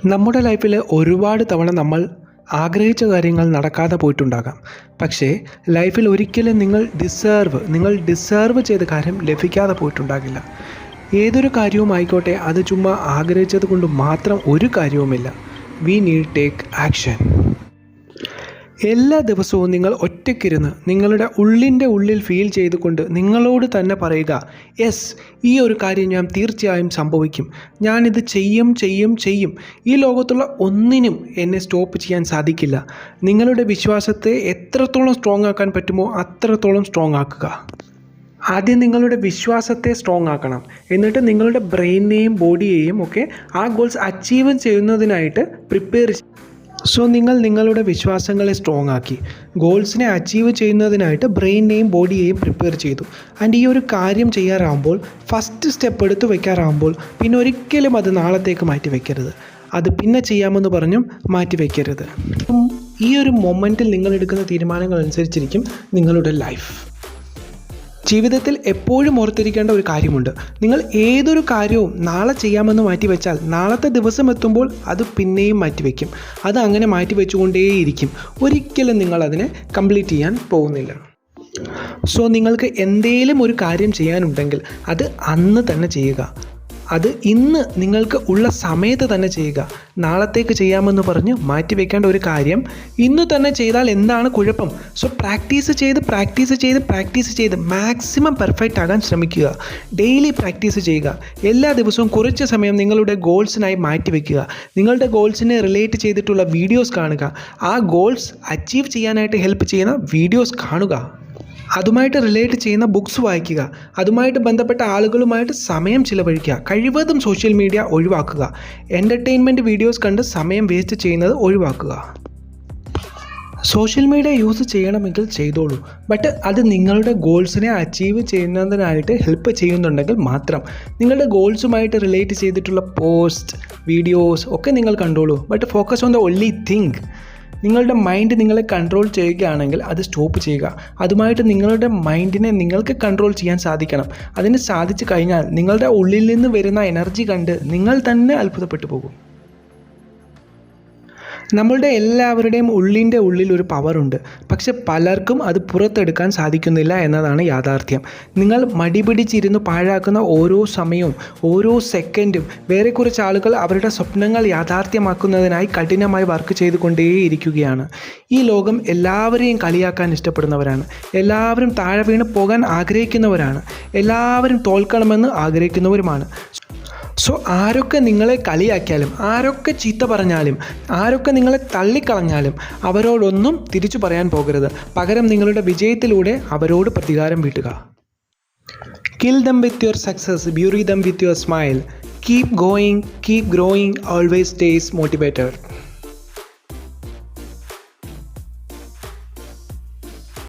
നമ്മുടെ ലൈഫിൽ ഒരുപാട് തവണ നമ്മൾ ആഗ്രഹിച്ച കാര്യങ്ങൾ നടക്കാതെ പോയിട്ടുണ്ടാകാം. പക്ഷേ ലൈഫിൽ ഒരിക്കലും നിങ്ങൾ ഡിസേർവ് ചെയ്ത കാര്യം ലഭിക്കാതെ പോയിട്ടുണ്ടാകില്ല. ഏതൊരു കാര്യവും ആയിക്കോട്ടെ, അത് ചുമ്മാ ആഗ്രഹിച്ചത് കൊണ്ട് മാത്രം ഒരു കാര്യവുമില്ല. We need take action. എല്ലാ ദിവസവും നിങ്ങൾ ഒറ്റയ്ക്കിരുന്ന് നിങ്ങളുടെ ഉള്ളിൽ ഫീൽ ചെയ്തുകൊണ്ട് നിങ്ങളോട് തന്നെ പറയുക, യെസ്, ഈ ഒരു കാര്യം ഞാൻ തീർച്ചയായും സംഭവിക്കും, ഞാനിത് ചെയ്യും. ഈ ലോകത്തുള്ള ഒന്നിനും എന്നെ സ്റ്റോപ്പ് ചെയ്യാൻ സാധിക്കില്ല. നിങ്ങളുടെ വിശ്വാസത്തെ എത്രത്തോളം സ്ട്രോങ് ആക്കാൻ പറ്റുമോ അത്രത്തോളം സ്ട്രോങ് ആക്കുക. ആദ്യം നിങ്ങളുടെ വിശ്വാസത്തെ സ്ട്രോങ് ആക്കണം. എന്നിട്ട് നിങ്ങളുടെ ബ്രെയിനിനെയും ബോഡിയെയും ഒക്കെ ആ ഗോൾസ് അച്ചീവ് ചെയ്യുന്നതിനായിട്ട് പ്രിപ്പയർ ചെയ്യും. സോ നിങ്ങൾ നിങ്ങളുടെ വിശ്വാസങ്ങളെ സ്ട്രോങ് ആക്കി, ഗോൾസിനെ അച്ചീവ് ചെയ്യുന്നതിനായിട്ട് ബ്രെയിനിനെയും ബോഡിയെയും പ്രിപ്പയർ ചെയ്തു. ആൻഡ് ഈ ഒരു കാര്യം ചെയ്യാറാകുമ്പോൾ, ഫസ്റ്റ് സ്റ്റെപ്പ് എടുത്തു വയ്ക്കാറാകുമ്പോൾ പിന്നെ ഒരിക്കലും അത് നാളത്തേക്ക് മാറ്റി വയ്ക്കരുത്. അത് പിന്നെ ചെയ്യാമെന്ന് പറഞ്ഞും മാറ്റി വയ്ക്കരുത്. ഈ ഒരു മൊമെൻറ്റിൽ നിങ്ങൾ എടുക്കുന്ന തീരുമാനങ്ങൾ അനുസരിച്ചിരിക്കും നിങ്ങളുടെ ലൈഫ്. ജീവിതത്തിൽ എപ്പോഴും ഓർത്തിരിക്കേണ്ട ഒരു കാര്യമുണ്ട്. നിങ്ങൾ ഏതൊരു കാര്യവും നാളെ ചെയ്യാമെന്ന് മാറ്റിവെച്ചാൽ നാളത്തെ ദിവസം എത്തുമ്പോൾ അത് പിന്നെയും മാറ്റിവെക്കും. അത് അങ്ങനെ മാറ്റിവെച്ചുകൊണ്ടേയിരിക്കും. ഒരിക്കലും നിങ്ങളതിനെ കംപ്ലീറ്റ് ചെയ്യാൻ പോകുന്നില്ല. സോ നിങ്ങൾക്ക് എന്തേലും ഒരു കാര്യം ചെയ്യാനുണ്ടെങ്കിൽ അത് അന്ന് തന്നെ ചെയ്യുക. അത് ഇന്ന് നിങ്ങൾക്ക് ഉള്ള സമയത്ത് തന്നെ ചെയ്യുക. നാളത്തേക്ക് ചെയ്യാമെന്ന് പറഞ്ഞ് മാറ്റിവെക്കേണ്ട ഒരു കാര്യം ഇന്ന് തന്നെ ചെയ്താൽ എന്താണ് കുഴപ്പം? സോ പ്രാക്ടീസ് ചെയ്ത് മാക്സിമം പെർഫെക്റ്റ് ആകാൻ ശ്രമിക്കുക. ഡെയിലി പ്രാക്ടീസ് ചെയ്യുക. എല്ലാ ദിവസവും കുറച്ച് സമയം നിങ്ങളുടെ ഗോൾസിനായി മാറ്റിവെക്കുക. നിങ്ങളുടെ ഗോൾസിനെ റിലേറ്റ് ചെയ്തിട്ടുള്ള വീഡിയോസ് കാണുക. ആ ഗോൾസ് അച്ചീവ് ചെയ്യാനായിട്ട് ഹെൽപ്പ് ചെയ്യുന്ന വീഡിയോസ് കാണുക. അതുമായിട്ട് റിലേറ്റ് ചെയ്യുന്ന ബുക്സ് വായിക്കുക. അതുമായിട്ട് ബന്ധപ്പെട്ട ആളുകളുമായിട്ട് സമയം ചിലവഴിക്കുക. കഴിവതും സോഷ്യൽ മീഡിയ ഒഴിവാക്കുക. എൻ്റർടൈൻമെൻറ്റ് വീഡിയോസ് കണ്ട് സമയം വേസ്റ്റ് ചെയ്യുന്നത് ഒഴിവാക്കുക. സോഷ്യൽ മീഡിയ യൂസ് ചെയ്യണമെങ്കിൽ ചെയ്തോളൂ. ബട്ട് അത് നിങ്ങളുടെ ഗോൾസിനെ അച്ചീവ് ചെയ്യുന്നതിനായിട്ട് ഹെൽപ്പ് ചെയ്യുന്നുണ്ടെങ്കിൽ മാത്രം. നിങ്ങളുടെ ഗോൾസുമായിട്ട് റിലേറ്റ് ചെയ്തിട്ടുള്ള പോസ്റ്റ്, വീഡിയോസ് ഒക്കെ നിങ്ങൾ കണ്ടോളൂ. But focus on the only thing. നിങ്ങളുടെ മൈൻഡ് നിങ്ങളെ കൺട്രോൾ ചെയ്യുകയാണെങ്കിൽ അത് സ്റ്റോപ്പ് ചെയ്യുക. അതുമായിട്ട് നിങ്ങളുടെ മൈൻഡിനെ നിങ്ങൾക്ക് കൺട്രോൾ ചെയ്യാൻ സാധിക്കണം. അതിന് സാധിച്ചു കഴിഞ്ഞാൽ നിങ്ങളുടെ ഉള്ളിൽ നിന്ന് വരുന്ന എനർജി കണ്ട് നിങ്ങൾ തന്നെ അത്ഭുതപ്പെട്ടു പോകും. നമ്മളുടെ എല്ലാവരുടെയും ഉള്ളിൽ ഒരു പവറുണ്ട്. പക്ഷെ പലർക്കും അത് പുറത്തെടുക്കാൻ സാധിക്കുന്നില്ല എന്നതാണ് യാഥാർത്ഥ്യം. നിങ്ങൾ മടി പിടിച്ചിരുന്ന് പാഴാക്കുന്ന ഓരോ സമയവും ഓരോ സെക്കൻഡും വേറെ കുറച്ച് ആളുകൾ അവരുടെ സ്വപ്നങ്ങൾ യാഥാർത്ഥ്യമാക്കുന്നതിനായി കഠിനമായി വർക്ക് ചെയ്തുകൊണ്ടേയിരിക്കുകയാണ്. ഈ ലോകം എല്ലാവരെയും കളിയാക്കാൻ ഇഷ്ടപ്പെടുന്നവരാണ്. എല്ലാവരും താഴെ വീണ് പോകാൻ ആഗ്രഹിക്കുന്നവരാണ്. എല്ലാവരും തോൽക്കണമെന്ന് ആഗ്രഹിക്കുന്നവരുമാണ്. സോ ആരൊക്കെ നിങ്ങളെ കളിയാക്കിയാലും, ആരൊക്കെ ചീത്ത പറഞ്ഞാലും, ആരൊക്കെ നിങ്ങളെ തള്ളിക്കളഞ്ഞാലും അവരോടൊന്നും തിരിച്ചു പറയാൻ പോകരുത്. പകരം നിങ്ങളുടെ വിജയത്തിലൂടെ അവരോട് പ്രതികാരം വീട്ടുക. Kill them with your success, bury them with your smile. Keep going, keep growing, always stays motivated.